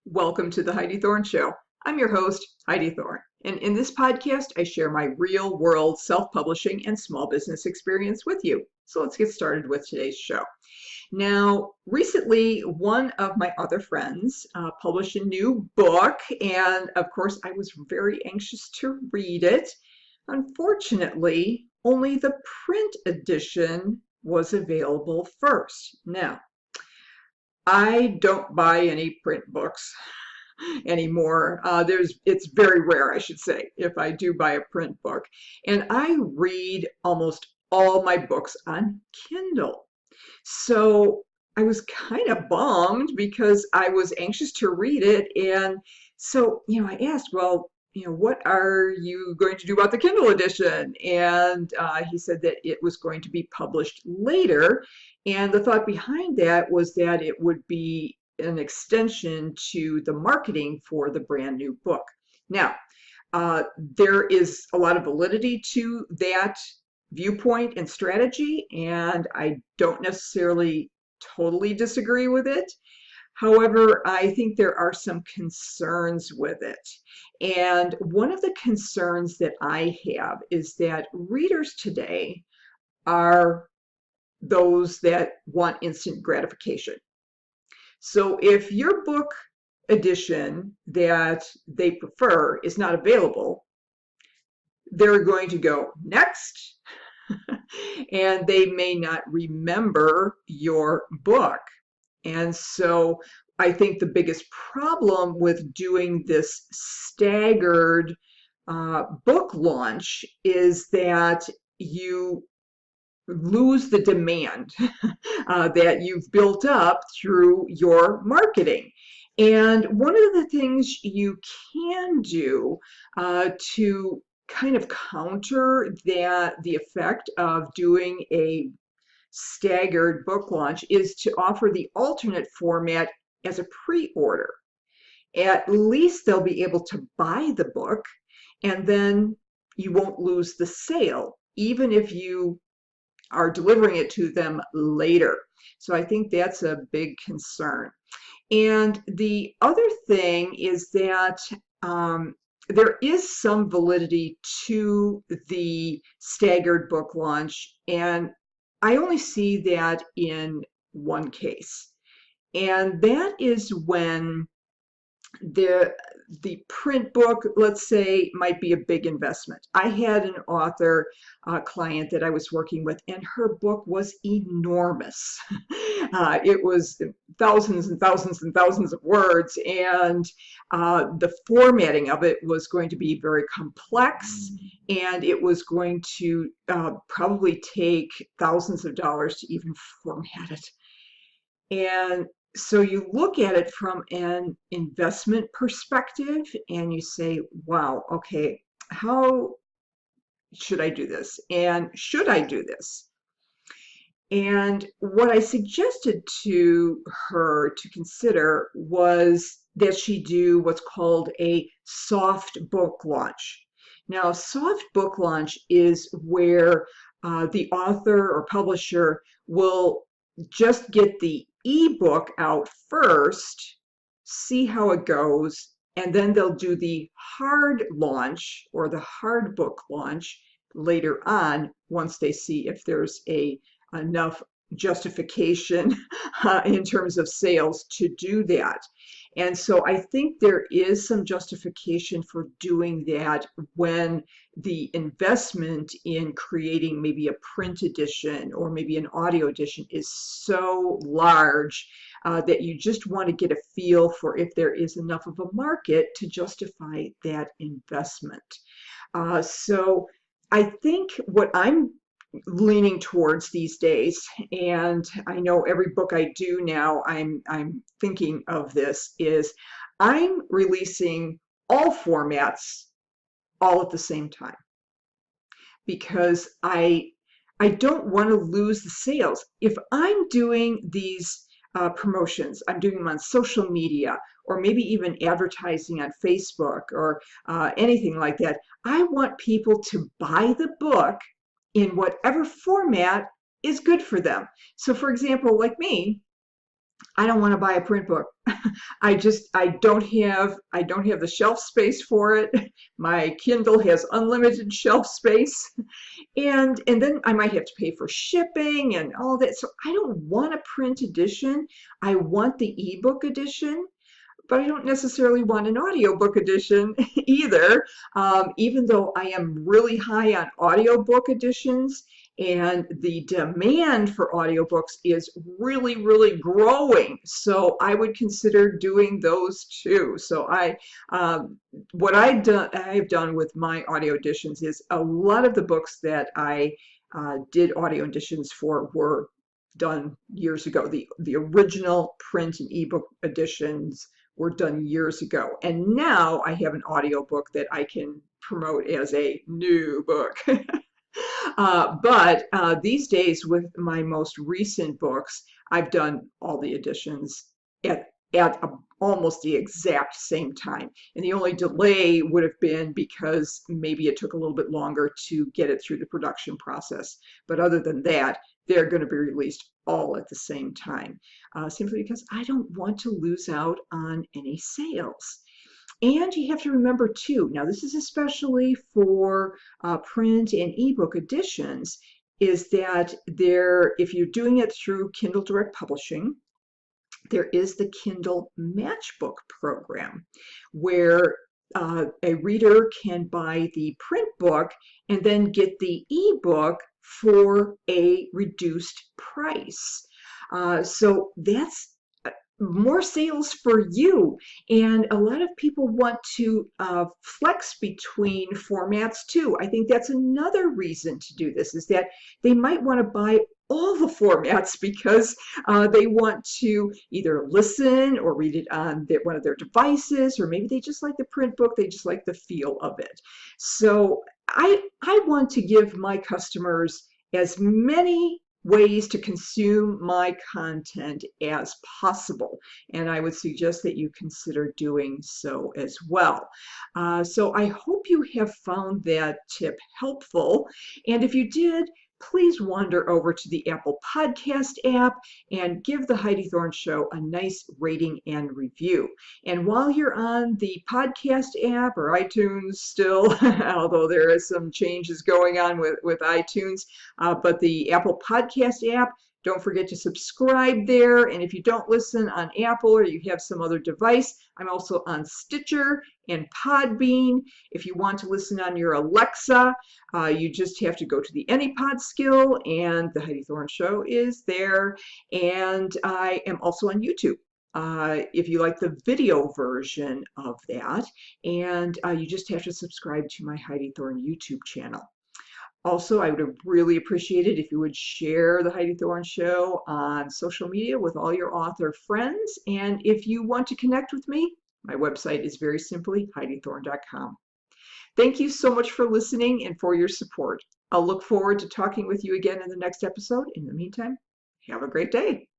Welcome to the Heidi Thorne Show. I'm your host, Heidi Thorne, and in this podcast, I share my real world self publishing and small business experience with you. So let's get started with today's show. Now, recently, one of my other friends published a new book, and of course, I was very anxious to read it. Unfortunately, only the print edition was available first. Now, I don't buy any print books anymore. It's very rare, I should say, if I do buy a print book. And I read almost all my books on Kindle. So I was kind of bummed because I was anxious to read it. And so, I asked, well, what are you going to do about the Kindle edition? And he said that it was going to be published later. And the thought behind that was that it would be an extension to the marketing for the brand new book. Now, there is a lot of validity to that viewpoint and strategy, and I don't necessarily totally disagree with it. However, I think there are some concerns with it. And one of the concerns that I have is that readers today are those that want instant gratification. So if your book edition that they prefer is not available, they're going to go next, and they may not remember your book. And so I think the biggest problem with doing this staggered book launch is that you lose the demand that you've built up through your marketing. And one of the things you can do to kind of counter the effect of doing a staggered book launch is to offer the alternate format as a pre-order. At least they'll be able to buy the book, and then you won't lose the sale, even if you are delivering it to them later. So I think that's a big concern. And the other thing is that there is some validity to the staggered book launch, and I only see that in one case. And that is when the print book, let's say, might be a big investment. I had an author client that I was working with, and her book was enormous. It was thousands and thousands and thousands of words, and the formatting of it was going to be very complex, and it was going to probably take thousands of dollars to even format it. And so you look at it from an investment perspective and you say, wow, okay, how should I do this? And should I do this? And what I suggested to her to consider was that she do what's called a soft book launch. Now, soft book launch is where the author or publisher will just get the ebook out first, see how it goes, and then they'll do the hard launch or the hard book launch later on once they see if there's enough justification in terms of sales to do that. And so I think there is some justification for doing that when the investment in creating maybe a print edition or maybe an audio edition is so large that you just want to get a feel for if there is enough of a market to justify that investment. So I think what I'm leaning towards these days, and I know every book I do now, I'm thinking of this, is I'm releasing all formats all at the same time, because I don't want to lose the sales. If I'm doing these promotions, I'm doing them on social media or maybe even advertising on Facebook or anything like that, I want people to buy the book in whatever format is good for them. So for example, like me, I don't want to buy a print book. I don't have the shelf space for it. My Kindle has unlimited shelf space. And then I might have to pay for shipping and all that. So I don't want a print edition. I want the ebook edition, but I don't necessarily want an audiobook edition either, even though I am really high on audiobook editions, and the demand for audiobooks is really, really growing. So I would consider doing those too. So what I've done with my audio editions is a lot of the books that I did audio editions for were done years ago. The original print and ebook editions were done years ago. And now I have an audiobook that I can promote as a new book. But these days, with my most recent books, I've done all the editions at almost the exact same time. And the only delay would have been because maybe it took a little bit longer to get it through the production process. But other than that, they're going to be released all at the same time, simply because I don't want to lose out on any sales. And you have to remember too, now this is especially for print and ebook editions, is that if you're doing it through Kindle Direct Publishing, there is the Kindle Matchbook program where a reader can buy the print book and then get the ebook for a reduced price. So that's more sales for you. And a lot of people want to flex between formats too. I think that's another reason to do this, is that they might want to buy all the formats because they want to either listen or read it on one of their devices, or maybe they just like the print book, they just like the feel of it. So I want to give my customers as many ways to consume my content as possible. And I would suggest that you consider doing so as well. So I hope you have found that tip helpful. And if you did, please wander over to the Apple Podcast app and give the Heidi Thorne Show a nice rating and review. And while you're on the podcast app or iTunes still, although there is some changes going on with iTunes, but the Apple Podcast app, don't forget to subscribe there. And if you don't listen on Apple or you have some other device, I'm also on Stitcher and Podbean. If you want to listen on your Alexa, you just have to go to the AnyPod skill, and the Heidi Thorne Show is there. And I am also on YouTube. If you like the video version of that, and you just have to subscribe to my Heidi Thorne YouTube channel. Also, I would really appreciate it if you would share the Heidi Thorne Show on social media with all your author friends. And if you want to connect with me, my website is very simply HeidiThorne.com. Thank you so much for listening and for your support. I'll look forward to talking with you again in the next episode. In the meantime, have a great day.